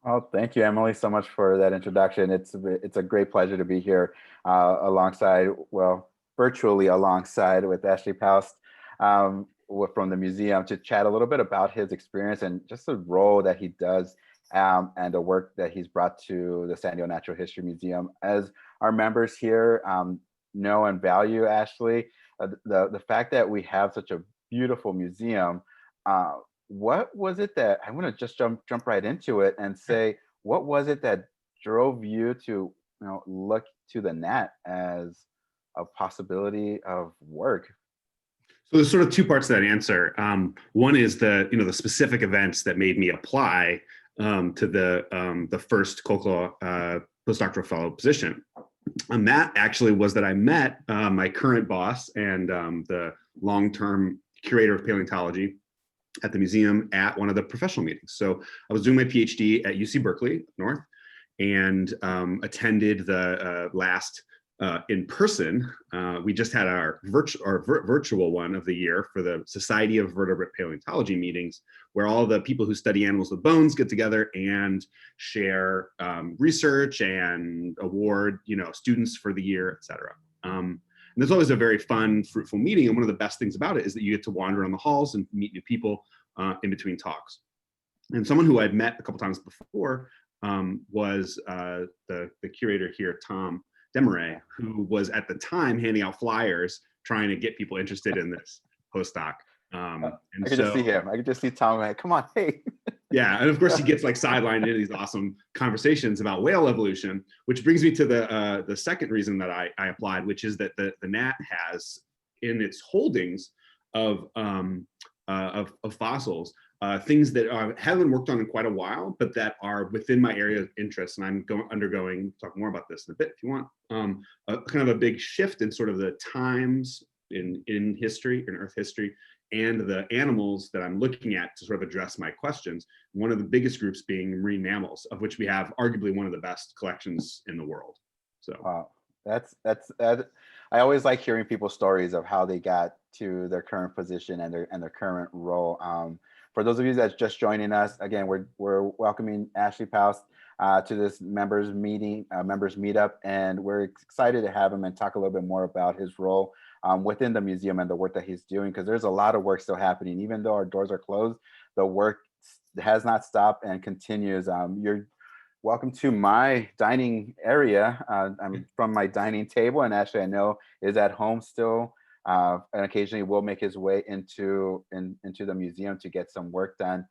Oh, thank you, Emily, so much for that introduction. It's a great pleasure to be here alongside, well, virtually alongside with Ashley Poust from the museum to chat a little bit about his experience and just the role that he does and the work that he's brought to the San Diego Natural History Museum. As our members here know and value, Ashley, the fact that we have such a beautiful museum. What was it that I want to just jump right into it and say, what was it that drove you to, look to the net as a possibility of work? So there's sort of two parts to that answer. One is the specific events that made me apply to the first Colclough postdoctoral fellow position. And that actually was that I met my current boss and the long-term curator of paleontology at the museum at one of the professional meetings. So I was doing my PhD at UC Berkeley North and attended the last in person. We just had our virtual one of the year for the Society of Vertebrate Paleontology meetings, where all the people who study animals with bones get together and share research and award, students for the year, et cetera. And there's always a very fun, fruitful meeting. And one of the best things about it is that you get to wander around the halls and meet new people in between talks. And someone who I'd met a couple times before was the curator here, Tom Demaray, who was at the time handing out flyers trying to get people interested in this postdoc. I could just see him. I could just see Tom like, come on, hey. Yeah, and of course he gets like sidelined into these awesome conversations about whale evolution, which brings me to the second reason that I applied, which is that the NAT has in its holdings of fossils things that haven't been worked on in quite a while, but that are within my area of interest. And I'm undergoing, talk more about this in a bit if you want, kind of a big shift in sort of the times in history, in Earth history, and the animals that I'm looking at to sort of address my questions. One of the biggest groups being marine mammals, of which we have arguably one of the best collections in the world. So wow, that's I always like hearing people's stories of how they got to their current position and their current role. For those of you that's just joining us, again, we're welcoming Ashley Poust to this members meetup, and we're excited to have him and talk a little bit more about his role within the museum and the work that he's doing, because there's a lot of work still happening. Even though our doors are closed, the work has not stopped and continues. You're welcome to my dining area. I'm from my dining table, and Ashley, I know, is at home still. And occasionally will make his way into the museum to get some work done.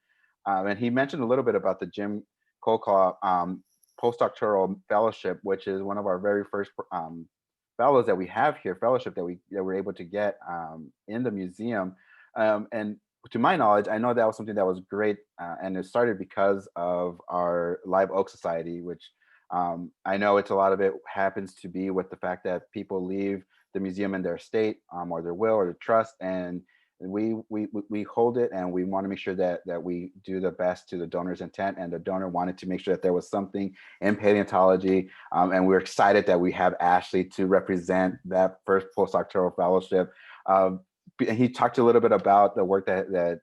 And he mentioned a little bit about the Jim Colclough Postdoctoral Fellowship, which is one of our very first fellows that we have here, fellowship that we're able to get in the museum. And to my knowledge, I know that was something that was great, and it started because of our Live Oak Society, which I know it's a lot of it happens to be with the fact that people leave the museum in their estate or their will or their trust, and we hold it, and we want to make sure that we do the best to the donor's intent, and the donor wanted to make sure that there was something in paleontology, and we're excited that we have Ashley to represent that first postdoctoral fellowship. He talked a little bit about the work that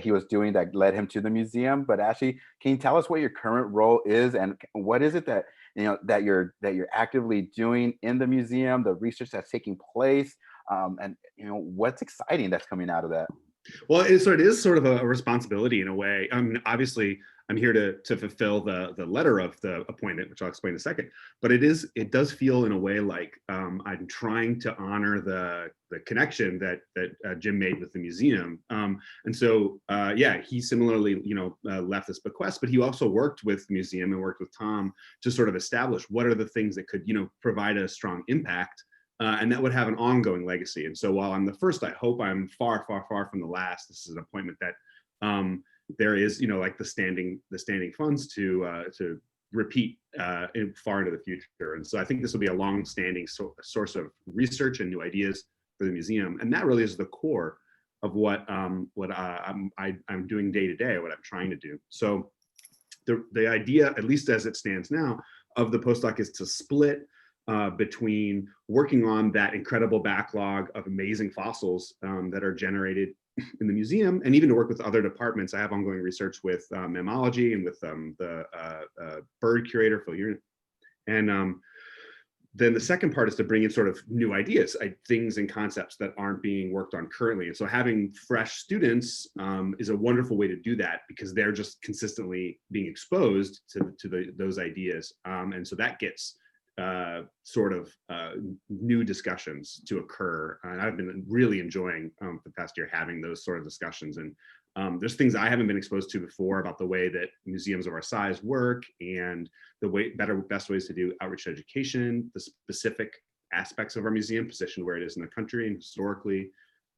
he was doing that led him to the museum. But Ashley, can you tell us what your current role is, and what is it that that you're actively doing in the museum, the research that's taking place, and what's exciting that's coming out of that? Well, it is sort of a responsibility in a way. I mean, obviously, I'm here to fulfill the letter of the appointment, which I'll explain in a second. But it does feel in a way like I'm trying to honor the connection that Jim made with the museum. And so, yeah, he similarly, left this bequest, but he also worked with the museum and worked with Tom to sort of establish what are the things that could, provide a strong impact. And that would have an ongoing legacy. And so while I'm the first, I hope I'm far, far, far from the last. This is an appointment that there is, like the standing funds to repeat far into the future. And so I think this will be a long-standing source of research and new ideas for the museum. And that really is the core of what I'm doing day to day, what I'm trying to do. So the idea, at least as it stands now, of the postdoc is to split between working on that incredible backlog of amazing fossils that are generated in the museum, and even to work with other departments. I have ongoing research with mammalogy and with the bird curator, Phil. And then the second part is to bring in sort of new ideas, things and concepts that aren't being worked on currently. And so having fresh students is a wonderful way to do that, because they're just consistently being exposed to those ideas. And so that gets sort of new discussions to occur. And I've been really enjoying the past year having those sort of discussions. And there's things I haven't been exposed to before about the way that museums of our size work, and the best ways to do outreach education, the specific aspects of our museum, positioned where it is in the country and historically,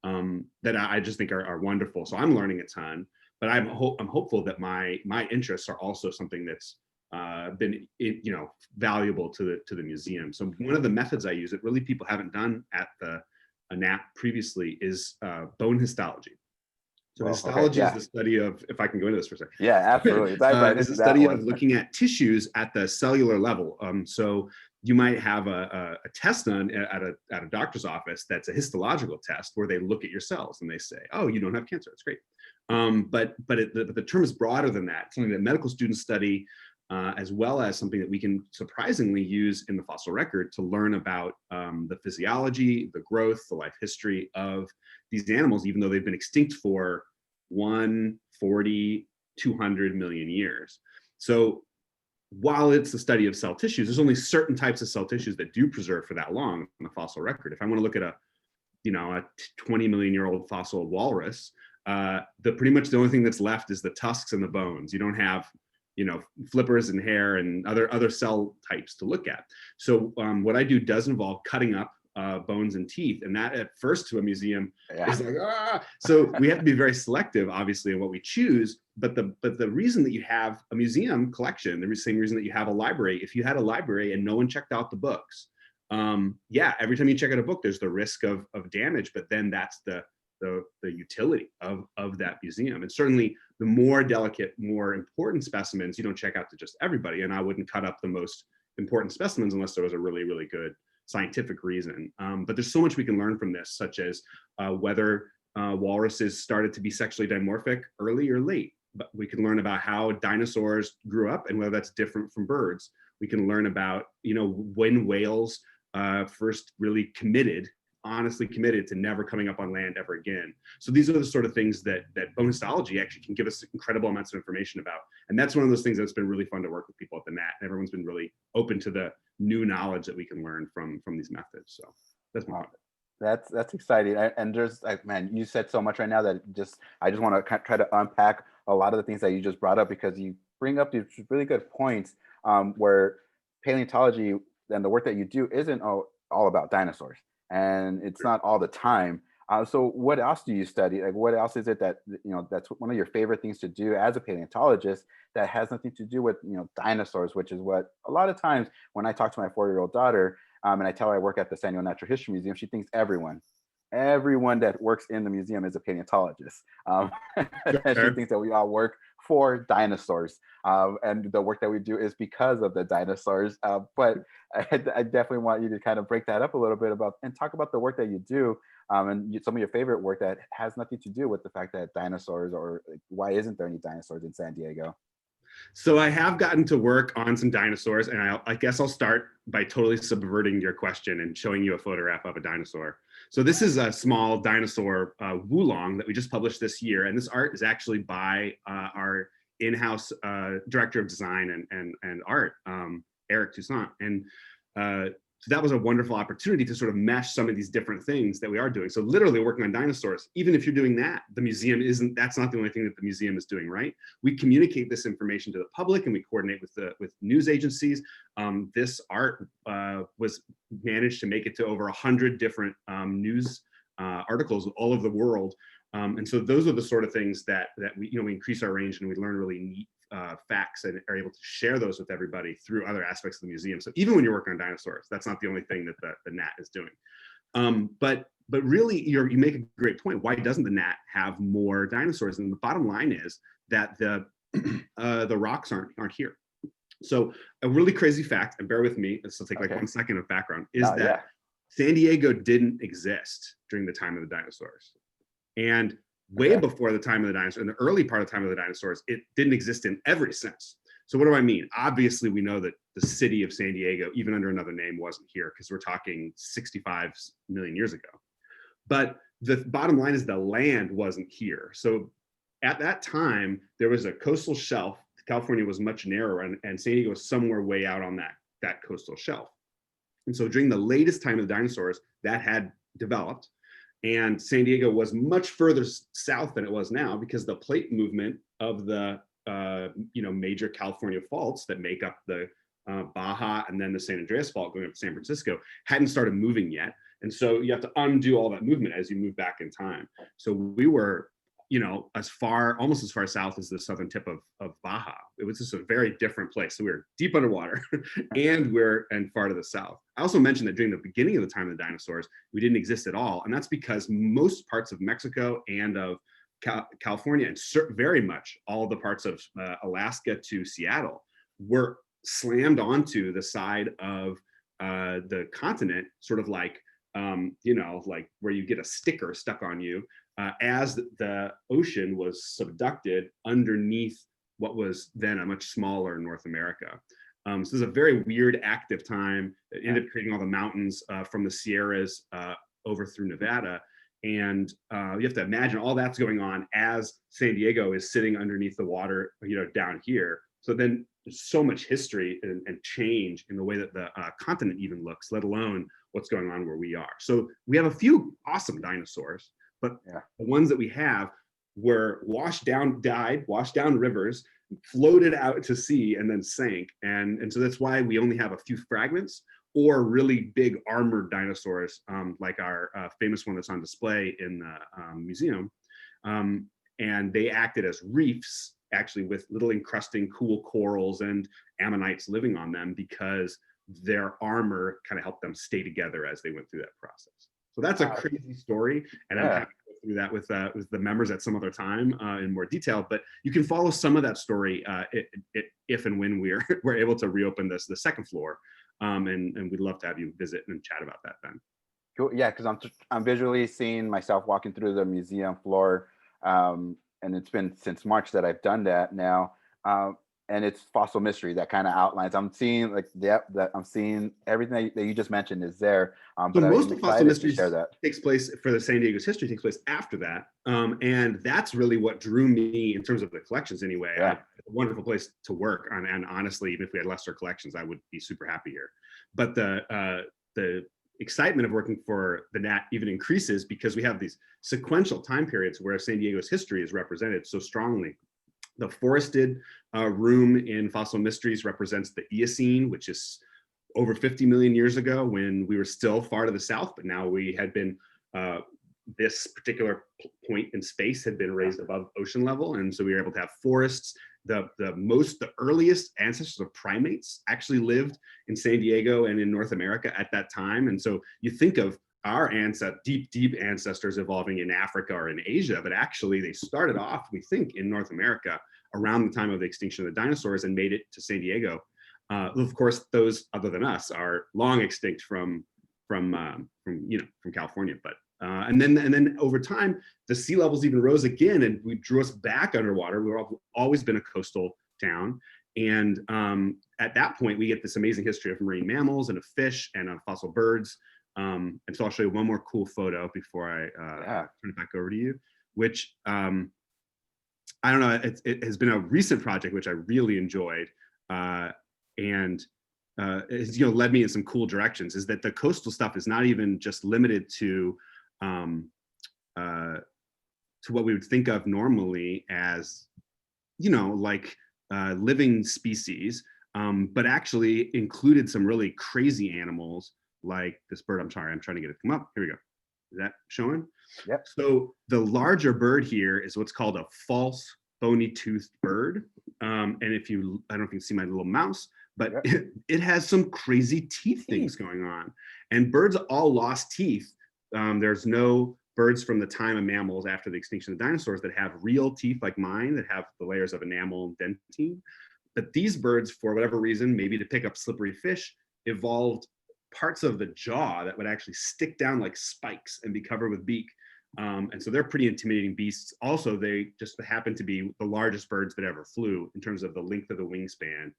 that I just think are wonderful. So I'm learning a ton, but I'm hopeful that my interests are also something that's been valuable to the museum. So one of the methods I use that really people haven't done at the NAP previously is bone histology. So histology is the study of, if I can go into this for a second. Yeah, absolutely. It's a study of looking at tissues at the cellular level. So you might have a test done at a doctor's office that's a histological test where they look at your cells and they say, oh, you don't have cancer. That's great. But the term is broader than that. It's something that medical students study, as well as something that we can surprisingly use in the fossil record to learn about the physiology, the growth, the life history of these animals, even though they've been extinct for 140, 200 million years. So while it's the study of cell tissues, there's only certain types of cell tissues that do preserve for that long in the fossil record. If I want to look at a 20 million year old fossil walrus, pretty much the only thing that's left is the tusks and the bones. You don't have flippers and hair and other cell types to look at. So what I do does involve cutting up bones and teeth, and that at first to a museum is like, so we have to be very selective, obviously, in what we choose. But the reason that you have a museum collection, the same reason that you have a library, if you had a library and no one checked out the books, every time you check out a book, there's the risk of damage. But then that's the utility of that museum. And certainly the more delicate, more important specimens, you don't check out to just everybody. And I wouldn't cut up the most important specimens unless there was a really, really good scientific reason. But there's so much we can learn from this, such as whether walruses started to be sexually dimorphic early or late. But we can learn about how dinosaurs grew up and whether that's different from birds. We can learn about, when whales first really honestly committed to never coming up on land ever again. So these are the sort of things that bone histology actually can give us incredible amounts of information about. And that's one of those things that's been really fun to work with people at the NAT. Everyone's been really open to the new knowledge that we can learn from these methods. So that's my fun. That's exciting. And there's man, you said so much right now that I just want to try to unpack a lot of the things that you just brought up, because you bring up these really good points where paleontology and the work that you do isn't all about dinosaurs, and it's not all the time. So what else do you study? Like, what else is it that that's one of your favorite things to do as a paleontologist that has nothing to do with dinosaurs, which is what a lot of times when I talk to my 4-year-old daughter and I tell her I work at the San Diego Natural History Museum, she thinks everyone that works in the museum is a paleontologist. And she thinks that we all work for dinosaurs, and the work that we do is because of the dinosaurs. But I definitely want you to kind of break that up a little bit and talk about the work that you do, and some of your favorite work that has nothing to do with the fact that dinosaurs, or why isn't there any dinosaurs in San Diego? So I have gotten to work on some dinosaurs, and I guess I'll start by totally subverting your question and showing you a photograph of a dinosaur. So this is a small dinosaur Wulong that we just published this year, and this art is actually by our in-house director of design and art, Eric Toussaint. And so that was a wonderful opportunity to sort of mesh some of these different things that we are doing. So literally working on dinosaurs, even if you're doing that, the museum that's not the only thing that the museum is doing, right? We communicate this information to the public and we coordinate with news agencies. This art was managed to make it to over 100 different news articles all over the world. And so those are the sort of things that we increase our range and we learn really neat facts and are able to share those with everybody through other aspects of the museum. So even when you're working on dinosaurs, that's not the only thing that the NAT is doing. But really, you make a great point. Why doesn't the NAT have more dinosaurs? And the bottom line is that the rocks aren't here. So a really crazy fact, and bear with me, this will take like 1 second of background, is that San Diego didn't exist during the time of the dinosaurs. And way before the time of the dinosaurs, in the early part of the time of the dinosaurs, it didn't exist in every sense. So what do I mean? Obviously, we know that the city of San Diego, even under another name, wasn't here because we're talking 65 million years ago. But the bottom line is the land wasn't here. So at that time, there was a coastal shelf. California was much narrower, and San Diego was somewhere way out on that coastal shelf. And so during the latest time of the dinosaurs, that had developed. And San Diego was much further south than it was now because the plate movement of the major California faults that make up the Baja and then the San Andreas Fault going up to San Francisco hadn't started moving yet. And so you have to undo all that movement as you move back in time. So we were, almost as far south as the southern tip of Baja. It was just a very different place. So we were deep underwater and far to the south. I also mentioned that during the beginning of the time of the dinosaurs, we didn't exist at all. And that's because most parts of Mexico and of California, and very much all the parts of Alaska to Seattle, were slammed onto the side of the continent, sort of like, like where you get a sticker stuck on you, as the ocean was subducted underneath what was then a much smaller North America. So this is a very weird, active time that ended up creating all the mountains from the Sierras over through Nevada. And you have to imagine all that's going on as San Diego is sitting underneath the water, down here. So then there's so much history and change in the way that the continent even looks, let alone what's going on where we are. So we have a few awesome dinosaurs, but the ones that we have were washed down rivers, floated out to sea, and then sank. And so that's why we only have a few fragments or really big armored dinosaurs, like our famous one that's on display in the museum. And they acted as reefs, actually, with little encrusting cool corals and ammonites living on them because their armor kind of helped them stay together as they went through that process. So that's a crazy story, and I'm happy to go through that with the members at some other time in more detail. But you can follow some of that story if and when we're able to reopen the second floor, and we'd love to have you visit and chat about that then. Cool. Yeah, because I'm visually seeing myself walking through the museum floor, and it's been since March that I've done that now. And it's fossil mystery that kind of outlines. I'm seeing I'm seeing everything that you just mentioned is there. So but most I'm of fossil mysteries that takes place for the San Diego's history takes place after that, and that's really what drew me in terms of the collections. Anyway, a wonderful place to work on, and honestly, even if we had lesser collections, I would be super happy here. But the excitement of working for the NAT even increases because we have these sequential time periods where San Diego's history is represented so strongly. The forested room in Fossil Mysteries represents the Eocene, which is over 50 million years ago when we were still far to the south, but now we had been, this particular point in space had been raised above ocean level. And so we were able to have forests. The earliest ancestors of primates actually lived in San Diego and in North America at that time. And so you think of our deep ancestors evolving in Africa or in Asia, but actually they started off, we think, in North America around the time of the extinction of the dinosaurs and made it to San Diego. Of course, those other than us are long extinct from California. But and then over time, the sea levels even rose again, and we drew us back underwater. We've always been a coastal town, and at that point, we get this amazing history of marine mammals and of fish and of fossil birds. And so I'll show you one more cool photo before I turn it back over to you, which I don't know, it has been a recent project which I really enjoyed, and it's led me in some cool directions. Is that the coastal stuff is not even just limited to what we would think of normally as living species, but actually included some really crazy animals like this bird. I'm sorry, I'm trying to get it to come up. Here we go. Is that showing? Yep. So the larger bird here is what's called a false bony-toothed bird. And I don't know if you can see my little mouse, but it has some crazy teeth things going on. And birds all lost teeth. There's no birds from the time of mammals after the extinction of the dinosaurs that have real teeth like mine, that have the layers of enamel and dentine. But these birds, for whatever reason, maybe to pick up slippery fish, evolved parts of the jaw that would actually stick down like spikes and be covered with beak. And so they're pretty intimidating beasts. Also, they just happen to be the largest birds that ever flew in terms of the length of the wingspan.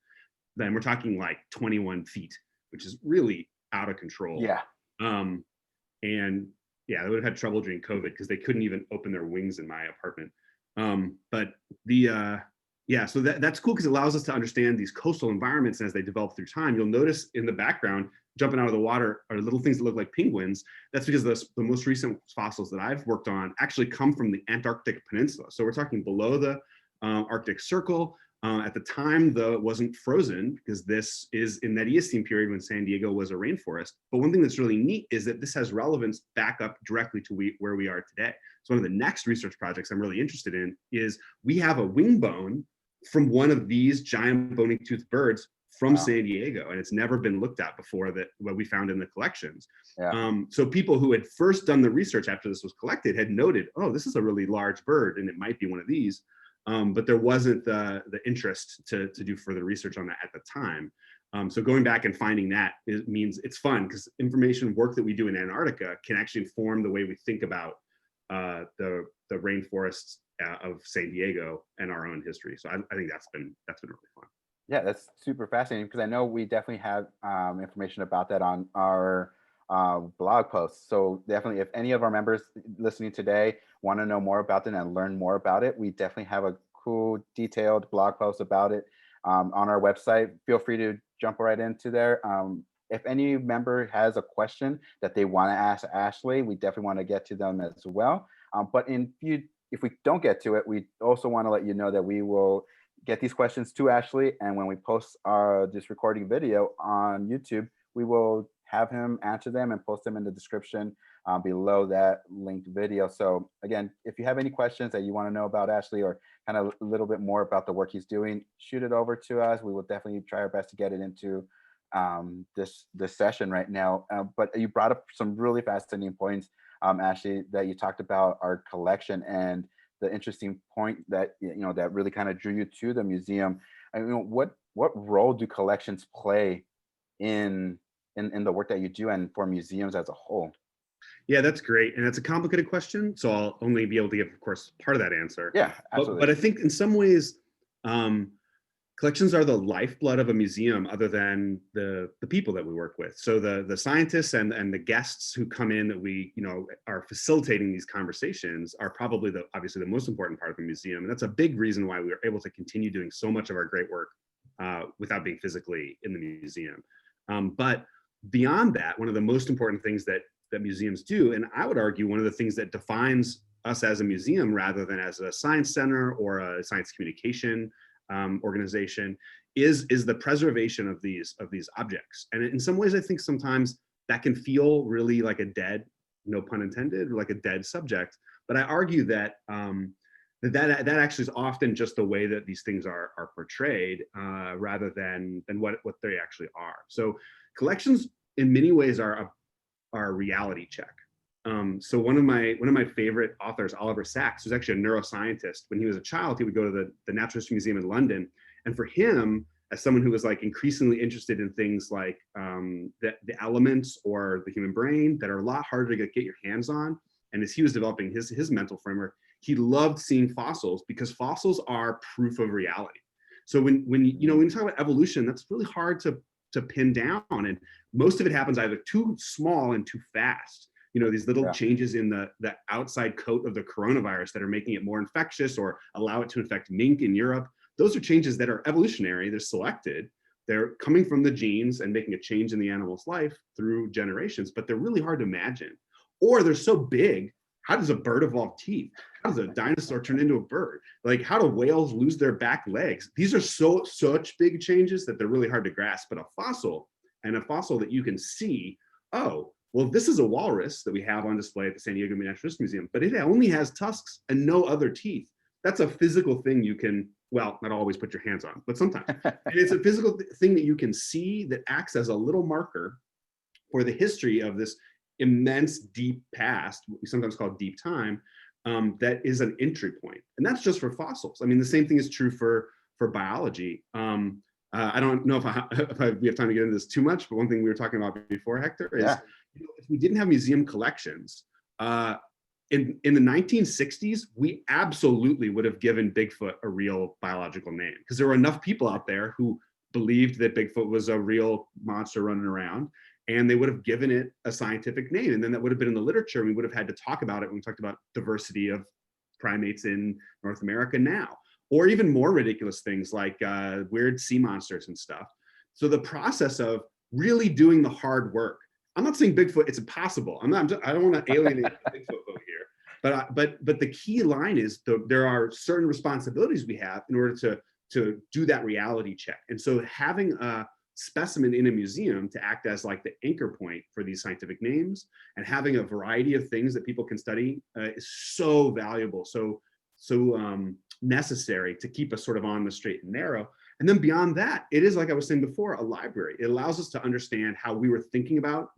Then we're talking like 21 feet, which is really out of control. Yeah. And yeah, they would have had trouble during COVID because they couldn't even open their wings in my apartment. But yeah, so that's cool because it allows us to understand these coastal environments as they develop through time. You'll notice in the background, jumping out of the water are little things that look like penguins. That's because the most recent fossils that I've worked on actually come from the Antarctic Peninsula. So we're talking below the Arctic Circle. At the time, though, it wasn't frozen because this is in that Eocene period when San Diego was a rainforest. But one thing that's really neat is that this has relevance back up directly to where we are today. So one of the next research projects I'm really interested in is we have a wing bone from one of these giant bony toothed birds from San Diego, and it's never been looked at before that what we found in the collections. So people who had first done the research after this was collected had noted, oh, this is a really large bird and it might be one of these. But there wasn't the interest to do further research on that at the time. So going back and finding that means it's fun because information work that we do in Antarctica can actually inform the way we think about the rainforests of San Diego and our own history. So I think that's been really fun. Yeah, that's super fascinating because I know we definitely have information about that on our blog posts. So definitely, if any of our members listening today want to know more about it and learn more about it, we definitely have a cool, detailed blog post about it on our website. Feel free to jump right into there. If any member has a question that they want to ask Ashley, we definitely want to get to them as well. But if we don't get to it, we also want to let you know that we will get these questions to Ashley, and when we post this recording video on YouTube, we will have him answer them and post them in the description below that linked video. So again, if you have any questions that you want to know about Ashley or kind of a little bit more about the work he's doing, shoot it over to us. We will definitely try our best to get it into this session right now. But you brought up some really fascinating points, Ashley, that you talked about our collection and the interesting point that that really kind of drew you to the museum. I mean, what role do collections play in the work that you do and for museums as a whole? Yeah, that's great. And it's a complicated question. So I'll only be able to give, of course, part of that answer. Yeah, absolutely. But I think in some ways, collections are the lifeblood of a museum other than the people that we work with. So the scientists and the guests who come in that we are facilitating these conversations are probably obviously the most important part of a museum. And that's a big reason why we are able to continue doing so much of our great work without being physically in the museum. But beyond that, one of the most important things that museums do, and I would argue one of the things that defines us as a museum rather than as a science center or a science communication organization, is the preservation of these objects. And in some ways, I think sometimes that can feel really like a dead, no pun intended, or like a dead subject. But I argue that that actually is often just the way that these things are portrayed rather than what they actually are. So collections in many ways are a reality check. So one of my favorite authors, Oliver Sacks, who's actually a neuroscientist, when he was a child, he would go to the Natural History Museum in London. And for him, as someone who was like increasingly interested in things like the elements or the human brain that are a lot harder to get your hands on, and as he was developing his mental framework, he loved seeing fossils because fossils are proof of reality. So when you talk about evolution, that's really hard to pin down, and most of it happens either too small and too fast. These little changes in the outside coat of the coronavirus that are making it more infectious or allow it to infect mink in Europe. Those are changes that are evolutionary. They're selected. They're coming from the genes and making a change in the animal's life through generations, but they're really hard to imagine. Or they're so big. How does a bird evolve teeth? How does a dinosaur turn into a bird? Like, how do whales lose their back legs? These are such big changes that they're really hard to grasp. But a fossil that you can see, oh, well, this is a walrus that we have on display at the San Diego Natural History Museum, but it only has tusks and no other teeth. That's a physical thing you can, well, not always put your hands on, but sometimes. And it's a physical thing that you can see that acts as a little marker for the history of this immense deep past, what we sometimes call deep time, that is an entry point. And that's just for fossils. I mean, the same thing is true for biology. I don't know if we have time to get into this too much, but one thing we were talking about before, Hector, is if we didn't have museum collections, in the 1960s, we absolutely would have given Bigfoot a real biological name, because there were enough people out there who believed that Bigfoot was a real monster running around, and they would have given it a scientific name. And then that would have been in the literature, and we would have had to talk about it when we talked about diversity of primates in North America now, or even more ridiculous things like weird sea monsters and stuff. So the process of really doing the hard work. I'm not saying Bigfoot, it's impossible. I don't want to alienate the Bigfoot vote here. But the key line is there are certain responsibilities we have in order to do that reality check. And so having a specimen in a museum to act as like the anchor point for these scientific names, and having a variety of things that people can study is so valuable, so necessary to keep us sort of on the straight and narrow. And then beyond that, it is, like I was saying before, a library. It allows us to understand how we were thinking about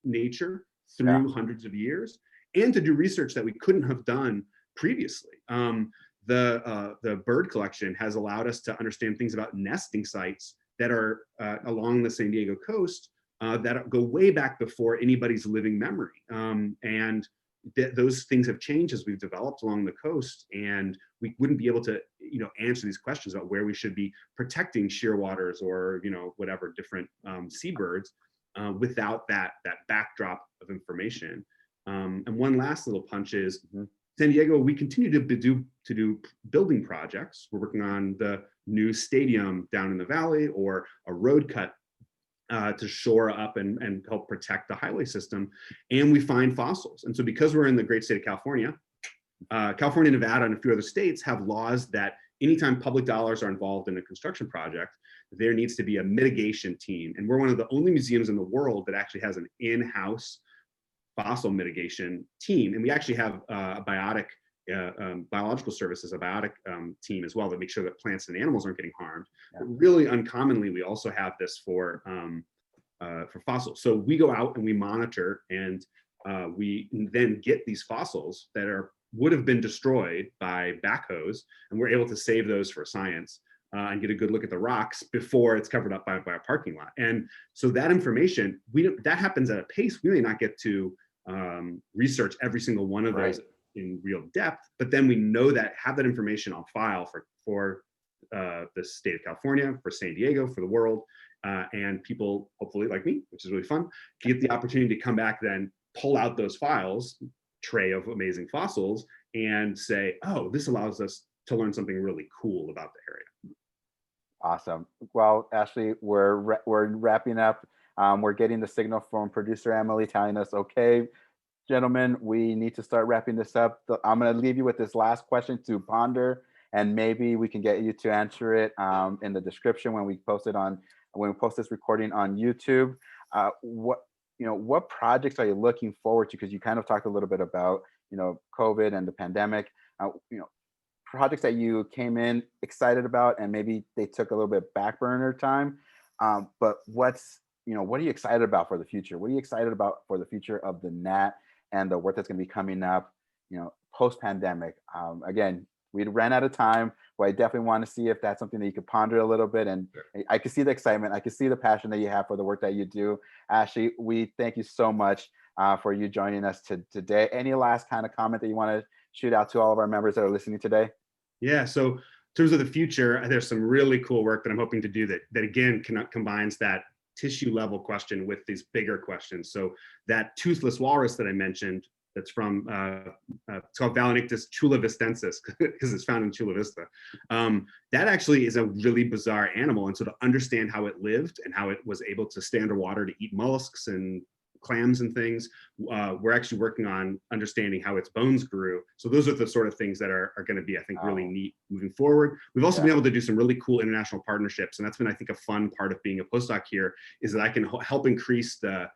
nature through hundreds of years, and to do research that we couldn't have done previously. The bird collection has allowed us to understand things about nesting sites that are along the San Diego coast that go way back before anybody's living memory. And those things have changed as we've developed along the coast, and we wouldn't be able to, answer these questions about where we should be protecting shearwaters or, whatever different seabirds without that backdrop of information. And one last little punch is San Diego. We continue to do building projects. We're working on the new stadium down in the valley, or a road cut to shore up and help protect the highway system. And we find fossils. And so because we're in the great state of California, California, Nevada, and a few other states have laws that anytime public dollars are involved in a construction project, there needs to be a mitigation team. And we're one of the only museums in the world that actually has an in-house fossil mitigation team. And we actually have a biological services, a biotic team as well, that make sure that plants and animals aren't getting harmed. But really uncommonly, we also have this for fossils. So we go out and we monitor, and we then get these fossils that would have been destroyed by backhoes, and we're able to save those for science and get a good look at the rocks before it's covered up by a parking lot. And so that information, that happens at a pace we may not get to research every single one of those in real depth, but then we know that, have that information on file for the state of California, for San Diego, for the world, and people, hopefully like me, which is really fun, get the opportunity to come back, then pull out those files, tray of amazing fossils, and say, oh, this allows us to learn something really cool about the area. Awesome. Well, Ashley, we're wrapping up. We're getting the signal from producer Emily telling us, okay, gentlemen, we need to start wrapping this up. I'm going to leave you with this last question to ponder, and maybe we can get you to answer it in the description when we post this recording on YouTube. What projects are you looking forward to? Because you kind of talked a little bit about, COVID and the pandemic. Projects that you came in excited about, and maybe they took a little bit back burner time. But what are you excited about for the future? What are you excited about for the future of the NAT and the work that's going to be coming up, post-pandemic? Again, we ran out of time, but I definitely want to see if that's something that you could ponder a little bit. And I can see the excitement. I can see the passion that you have for the work that you do. Ashley, we thank you so much for you joining us today. Any last kind of comment that you want to shoot out to all of our members that are listening today? Yeah, so in terms of the future, there's some really cool work that I'm hoping to do that again combines that tissue level question with these bigger questions. So that toothless walrus that I mentioned, that's from it's called Balanictus chulavistensis, because it's found in Chula Vista. That actually is a really bizarre animal, and so to understand how it lived and how it was able to stay underwater to eat mollusks and clams and things, we're actually working on understanding how its bones grew. So those are the sort of things that are going to be, I think, really neat moving forward. We've also been able to do some really cool international partnerships, and that's been, I think, a fun part of being a postdoc here, is that I can help increase the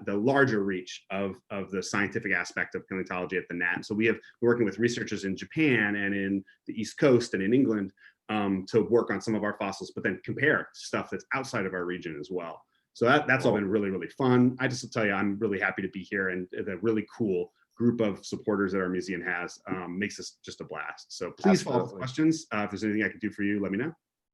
larger reach of the scientific aspect of paleontology at the NAT. So we're working with researchers in Japan and in the East Coast and in England to work on some of our fossils, but then compare stuff that's outside of our region as well. So that's all been really, really fun. I just will tell you, I'm really happy to be here, and the really cool group of supporters that our museum has makes this just a blast. So please follow up with questions. If there's anything I can do for you, let me know.